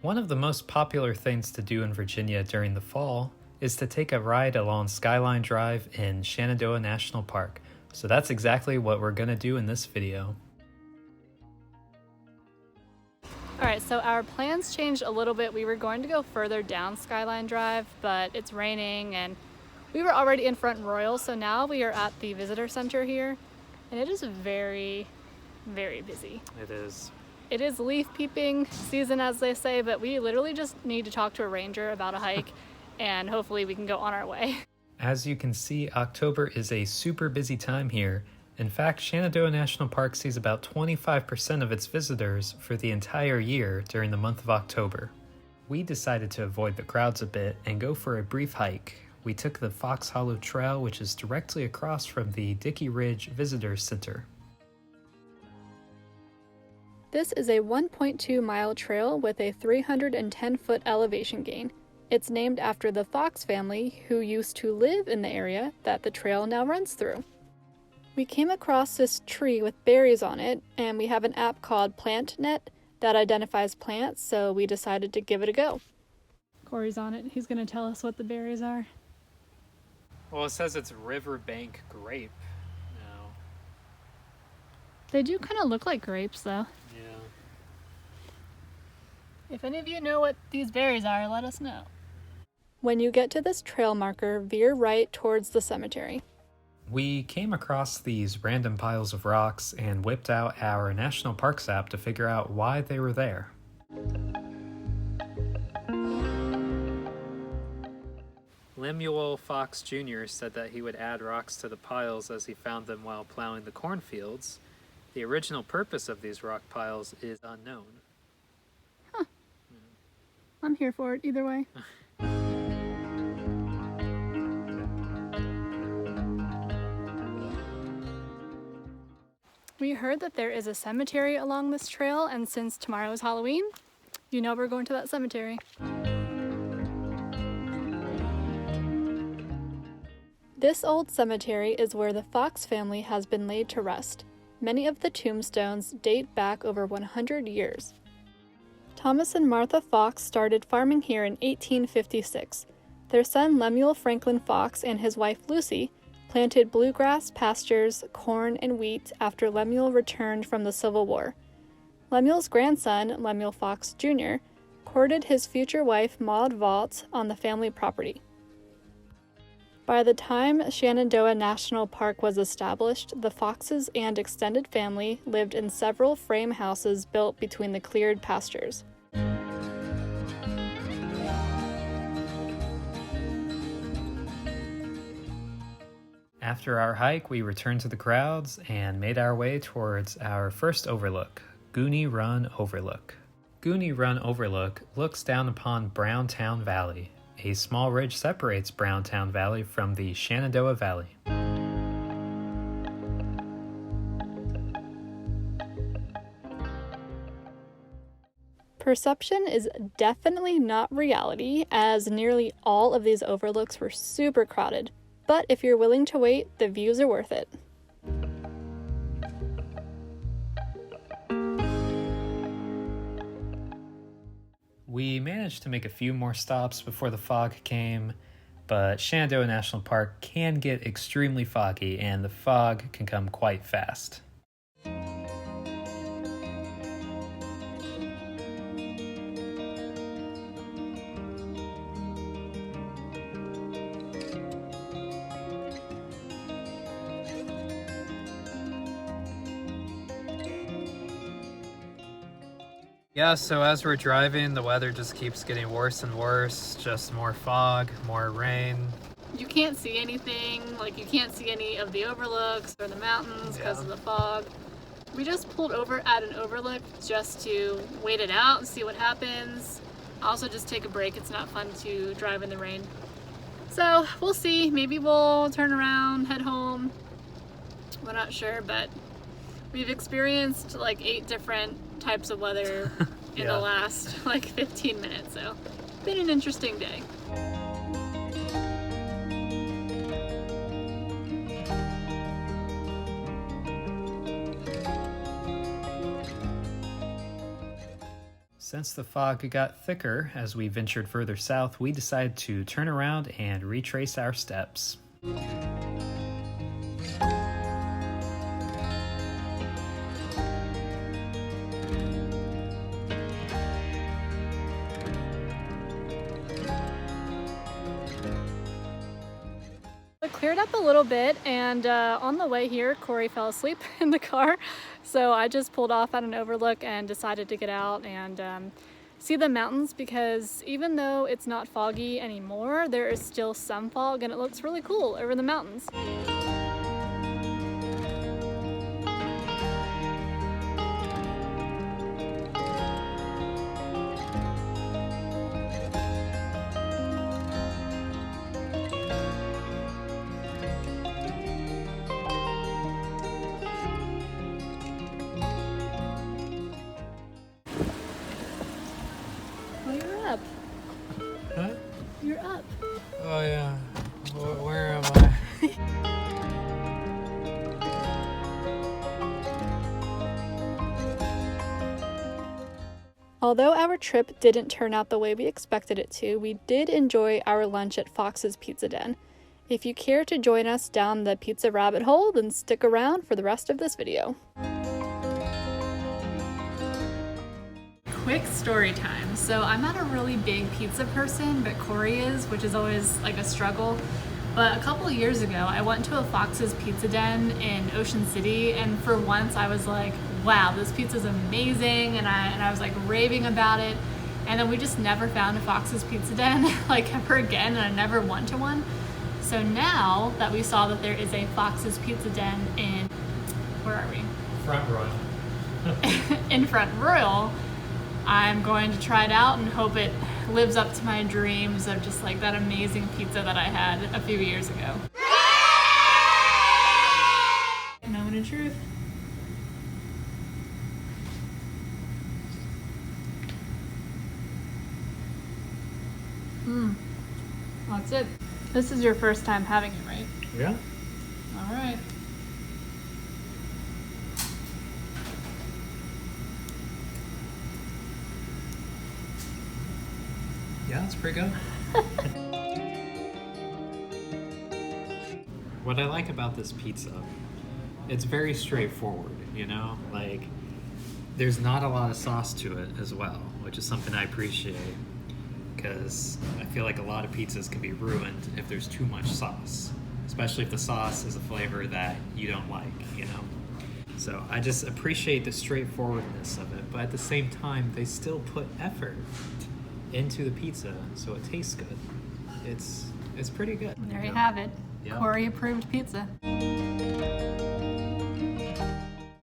One of the most popular things to do in Virginia during the fall is to take a ride along Skyline Drive in Shenandoah National Park. So that's exactly what we're going to do in this video. Alright, so our plans changed a little bit. We were going to go further down Skyline Drive, but it's raining and we were already in Front Royal, so now we are at the visitor center here, and it is very, very busy. It is. It is leaf peeping season, as they say, but we literally just need to talk to a ranger about a hike and hopefully we can go on our way. As you can see, October is a super busy time here. In fact, Shenandoah National Park sees about 25% of its visitors for the entire year during the month of October. We decided to avoid the crowds a bit and go for a brief hike. We took the Fox Hollow Trail, which is directly across from the Dickey Ridge Visitor Center. This is a 1.2 mile trail with a 310-foot elevation gain. It's named after the Fox family who used to live in the area that the trail now runs through. We came across this tree with berries on it, and we have an app called PlantNet that identifies plants, so we decided to give it a go. Corey's on it. He's going to tell us what the berries are. Well, it says it's riverbank grape now. They do kind of look like grapes, though. Yeah. If any of you know what these berries are, let us know. When you get to this trail marker, veer right towards the cemetery. We came across these random piles of rocks and whipped out our National Parks app to figure out why they were there. Lemuel Fox Jr. said that he would add rocks to the piles as he found them while plowing the cornfields. The original purpose of these rock piles is unknown. Huh. I'm here for it either way. We heard that there is a cemetery along this trail, and since tomorrow is Halloween, you know we're going to that cemetery. This old cemetery is where the Fox family has been laid to rest. Many of the tombstones date back over 100 years. Thomas and Martha Fox started farming here in 1856. Their son Lemuel Franklin Fox and his wife Lucy planted bluegrass pastures, corn, and wheat after Lemuel returned from the Civil War. Lemuel's grandson, Lemuel Fox Jr., courted his future wife Maud Vault on the family property. By the time Shenandoah National Park was established, the Foxes and extended family lived in several frame houses built between the cleared pastures. After our hike, we returned to the crowds and made our way towards our first overlook, Goonie Run Overlook. Goonie Run Overlook looks down upon Browntown Valley. A small ridge separates Browntown Valley from the Shenandoah Valley. Perception is definitely not reality, as nearly all of these overlooks were super crowded. But if you're willing to wait, the views are worth it. We managed to make a few more stops before the fog came, but Shenandoah National Park can get extremely foggy and the fog can come quite fast. Yeah, so as we're driving, the weather just keeps getting worse and worse. Just more fog, more rain. You can't see anything, you can't see any of the overlooks or the mountains because of the fog. We just pulled over at an overlook just to wait it out and see what happens. Also just take a break. It's not fun to drive in the rain. So we'll see. Maybe we'll turn around, head home. We're not sure, but we've experienced 8 different types of weather in the last 15 minutes, so been an interesting day. Since the fog got thicker as we ventured further south, we decided to turn around and retrace our steps. It cleared up a little bit, and on the way here, Corey fell asleep in the car. So I just pulled off at an overlook and decided to get out and see the mountains, because even though it's not foggy anymore, there is still some fog and it looks really cool over the mountains. Well, you're up. Huh? You're up. Oh yeah. Where am I? Although our trip didn't turn out the way we expected it to, we did enjoy our lunch at Fox's Pizza Den. If you care to join us down the pizza rabbit hole, then stick around for the rest of this video. Quick story time. So I'm not a really big pizza person, but Corey is, which is always like a struggle. But a couple of years ago, I went to a Fox's Pizza Den in Ocean City, and for once I was like, wow, this pizza's amazing, and I was like raving about it. And then we just never found a Fox's Pizza Den like ever again, and I never went to one. So now that we saw that there is a Fox's Pizza Den in, where are we? Front Royal. In Front Royal, I'm going to try it out and hope it lives up to my dreams of just like that amazing pizza that I had a few years ago. Moment of truth. That's it. This is your first time having it, right? Yeah. All right. Yeah, that's pretty good. What I like about this pizza, it's very straightforward, you know? Like, there's not a lot of sauce to it as well, which is something I appreciate, because I feel like a lot of pizzas can be ruined if there's too much sauce, especially if the sauce is a flavor that you don't like, you know? So I just appreciate the straightforwardness of it, but at the same time, they still put effort into the pizza, so it tastes good. It's pretty good. There you have it. Yep. Corey approved pizza.